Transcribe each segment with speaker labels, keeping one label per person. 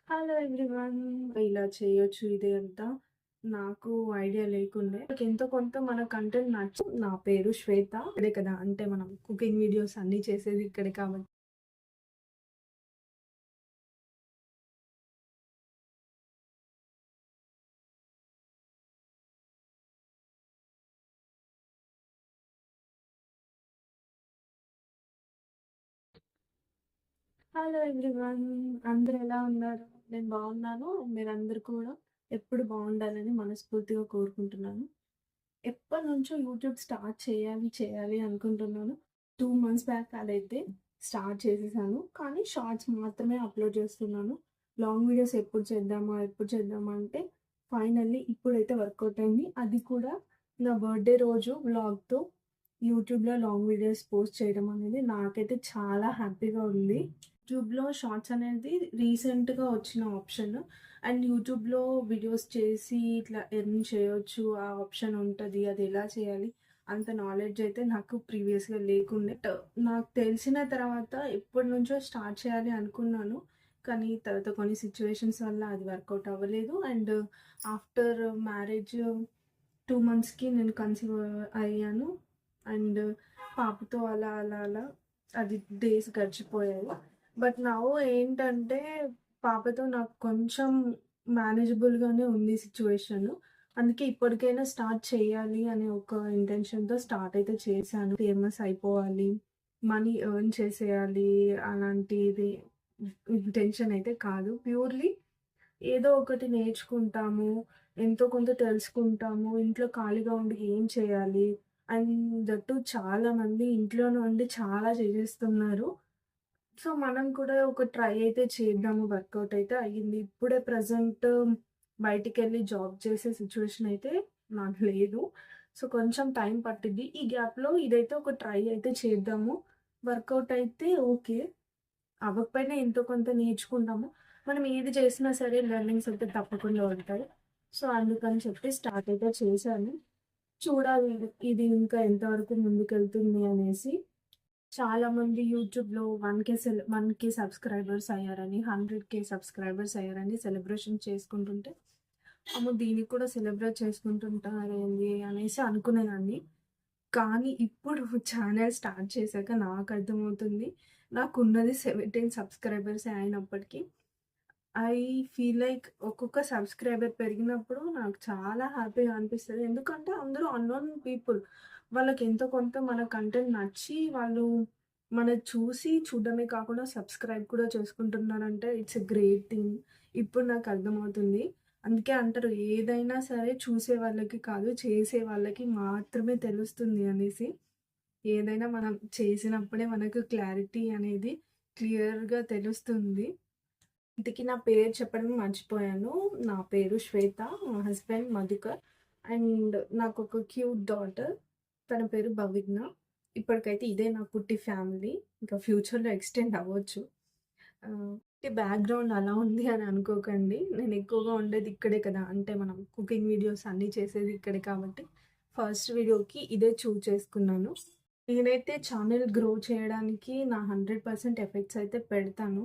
Speaker 1: Hello everyone. ఇలా చేయొచ్చు ఇది అంతా నాకు ఐడియా లేకుండే. ఎంతో కొంత మన కంటెంట్ నచ్చు. నా పేరు శ్వేత. ఇక్కడే కదా అంటే మనం కుకింగ్ వీడియోస్ అన్నీ చేసేది ఇక్కడే కాబట్టి. Hello everyone. అందరూ ఎలా ఉన్నారు? నేను బాగున్నాను. మీరందరూ కూడా ఎప్పుడు బాగుండాలని మనస్ఫూర్తిగా కోరుకుంటున్నాను. ఎప్పటినుంచో యూట్యూబ్ స్టార్ట్ చేయాలి అనుకుంటున్నాను. 2 మంత్స్ బ్యాక్ అదైతే స్టార్ట్ చేసేసాను. కానీ షార్ట్స్ మాత్రమే అప్‌లోడ్ చేస్తున్నాను. లాంగ్ వీడియోస్ ఎప్పుడు చేద్దామా అంటే ఫైనల్లీ ఇప్పుడైతే వర్కౌట్ అయింది. అది కూడా నా బర్త్‌డే రోజు వ్లాగ్‌తో యూట్యూబ్‌లో లాంగ్ వీడియోస్ పోస్ట్ చేయడం అనేది నాకైతే చాలా హ్యాపీగా ఉంది. యూట్యూబ్‌లో షార్ట్స్ అనేది రీసెంట్‌గా వచ్చిన ఆప్షన్. అండ్ యూట్యూబ్‌లో వీడియోస్ చేసి ఇట్లా ఎర్న్ చేయొచ్చు. ఆ ఆప్షన్ ఉంటది. అది ఎలా చేయాలి? అంత నాలెడ్జ్ అయితే నాకు ప్రీవియస్‌గా లేకుండే. నాకు తెలిసిన తర్వాత ఎప్పటినుంచో స్టార్ట్ చేయాలి అనుకున్నాను. కానీ తర్వాత కొన్ని సిట్యుయేషన్స్ వల్ల అది వర్కౌట్ అవ్వలేదు. అండ్ ఆఫ్టర్ మ్యారేజ్ 2 మంత్స్‌కి నేను కన్సీవ్ అయ్యాను. అండ్ పాపతో అలా అది డేస్ గడిచిపోయాయి. బట్ నౌ ఏంటంటే పాపతో నాకు కొంచెం మేనేజబుల్‌గానే ఉంది సిట్యుయేషను. అందుకే ఇప్పటికైనా స్టార్ట్ చేయాలి అనే ఒక ఇంటెన్షన్‌తో స్టార్ట్ అయితే చేశాను. ఫేమస్ అయిపోవాలి, మనీ ఎర్న్ చేసేయాలి అలాంటిది ఇంటెన్షన్ అయితే కాదు. ప్యూర్‌లీ ఏదో ఒకటి నేర్చుకుంటాము, ఎంతో కొంత తెలుసుకుంటాము, ఇంట్లో ఖాళీగా ఉండి ఏం చేయాలి అండ్ దట్ టూ చాలామంది ఇంట్లోనే ఉండి చాలా చేసేస్తున్నారు. సో, మనం కూడా ఒక ట్రై అయితే చేద్దాము. వర్కౌట్ అయితే అయ్యింది. ఇప్పుడే ప్రెజెంట్ బయటికెళ్ళి జాబ్ చేసే సిట్యుయేషన్ అయితే నాకు లేదు. సో, కొంచెం టైం పట్టిద్ది. ఈ గ్యాప్‌లో ఇదైతే ఒక ట్రై అయితే చేద్దాము. వర్కౌట్ అయితే ఓకే. అవ్వకపోయినా ఎంతో కొంత నేర్చుకుంటాము. మనం ఏది చేసినా సరే లెర్నింగ్స్ అయితే తప్పకుండా ఉంటాయి. సో, అందుకని చెప్పి స్టార్ట్ అయితే చేశాను. చూడాలి ఇది ఇంకా ఎంతవరకు ముందుకెళ్తుంది అనేసి. చాలామంది యూట్యూబ్‌లో 1,000 సబ్స్క్రైబర్స్ అయ్యారని, 100,000 సబ్స్క్రైబర్స్ అయ్యారని సెలబ్రేషన్ చేసుకుంటుంటే, అమ్మో! దీనికి కూడా సెలబ్రేట్ చేసుకుంటుంటారేంది అనేసి అనుకునేదాన్ని. కానీ ఇప్పుడు ఛానెల్ స్టార్ట్ చేశాక నాకర్థమవుతుంది. నాకున్నది 17 సబ్స్క్రైబర్సే అయినప్పటికీ ఐ ఫీల్ లైక్ ఒక్కొక్క సబ్స్క్రైబర్ పెరిగినప్పుడు నాకు చాలా హ్యాపీగా అనిపిస్తది. ఎందుకంటే అందరూ అన్నోన్ పీపుల్. వాళ్ళకి ఎంతో కొంత మన కంటెంట్ నచ్చి వాళ్ళు మనది చూసి చూడడమే కాకుండా సబ్స్క్రైబ్ కూడా చేసుకుంటున్నారంటే ఇట్స్ ఎ గ్రేట్ థింగ్. ఇప్పుడు నాకు అర్థమవుతుంది. అందుకే అంటారు ఏదైనా సరే చూసే వాళ్ళకి కాదు చేసే వాళ్ళకి మాత్రమే తెలుస్తుంది అనేసి. ఏదైనా మనం చేసినప్పుడే మనకు క్లారిటీ అనేది క్లియర్‌గా తెలుస్తుంది. ఇంతకీ నా పేరు చెప్పడం మర్చిపోయాను. నా పేరు శ్వేత. మా హస్బెండ్ మధుకర్. అండ్ నాకొక క్యూట్ డాటర్. తన పేరు భవిజ్ఞ. ఇప్పటికైతే ఇదే నా కుట్టి ఫ్యామిలీ. ఇంకా ఫ్యూచర్‌లో ఎక్స్‌టెండ్ అవ్వచ్చు. ఈ బ్యాక్‌గ్రౌండ్ అలా ఉంది అని అనుకోకండి. నేను ఎక్కువగా ఉండేది ఇక్కడే కదా! అంటే మనం కుకింగ్ వీడియోస్ అన్నీ చేసేది ఇక్కడే కాబట్టి ఫస్ట్ వీడియోకి ఇదే చూజ్ చేసుకున్నాను. నేనైతే ఛానెల్ గ్రో చేయడానికి నా 100% ఎఫర్ట్స్ అయితే పెడతాను.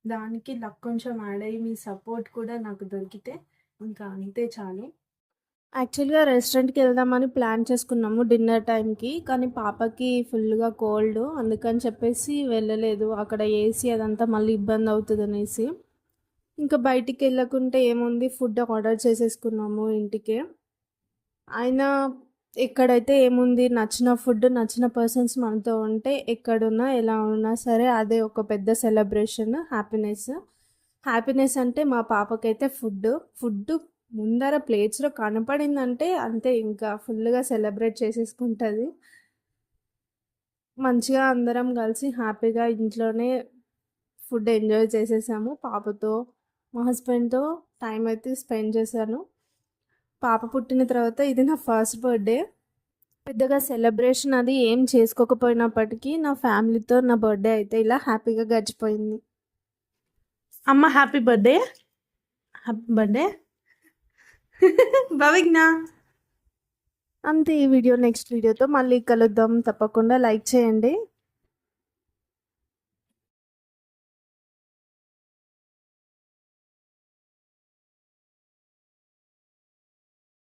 Speaker 1: దానికి లక్ కొంచెం యాడ్ అయ్యి మీ సపోర్ట్ కూడా నాకు దొరికితే ఇంకా అంతే చాలు. యాక్చువల్‌గా రెస్టారెంట్‌కెళ్దామని ప్లాన్ చేసుకున్నాము డిన్నర్ టైంకి. కానీ పాపకి ఫుల్‌గా కోల్డ్. అందుకని చెప్పేసి వెళ్ళలేదు. అక్కడ ఏసీ అదంతా మళ్ళీ ఇబ్బందవుతదనేసి. ఇంకా బయటికెళ్ళకుంటే ఏముంది ఫుడ్ ఆర్డర్ చేసేసుకున్నాము ఇంటికే. అయినా ఇక్కడైతే ఏముంది నచ్చిన ఫుడ్, నచ్చిన పర్సన్స్ మనతో ఉంటే ఎక్కడున్నా, ఎలా ఉన్నా సరే అదే ఒక పెద్ద సెలబ్రేషన్, హ్యాపీనెస్. హ్యాపీనెస్ అంటే మా పాపకైతే ఫుడ్ ముందర ప్లేట్స్‌లో కనపడిందంటే అంతే ఇంకా ఫుల్‌గా సెలబ్రేట్ చేసేసుకుంటది. మంచిగా అందరం కలిసి హ్యాపీగా ఇంట్లోనే ఫుడ్ ఎంజాయ్ చేసేసాము. పాపతో, మా హస్బెండ్‌తో టైం అయితే స్పెండ్ చేశాను. పాప పుట్టిన తర్వాత ఇది నా ఫస్ట్ బర్త్‌డే. పెద్దగా సెలబ్రేషన్ అది ఏం చేసుకోకపోయినప్పటికీ నా ఫ్యామిలీతో నా బర్త్‌డే అయితే ఇలా హ్యాపీగా గడిచిపోయింది. అమ్మ happy birthday. Happy birthday. Bhavigna. అంతే ఈ వీడియో నెక్స్ట్ వీడియోతో మళ్ళీ కలుద్దాం. తప్పకుండా లైక్ చేయండి.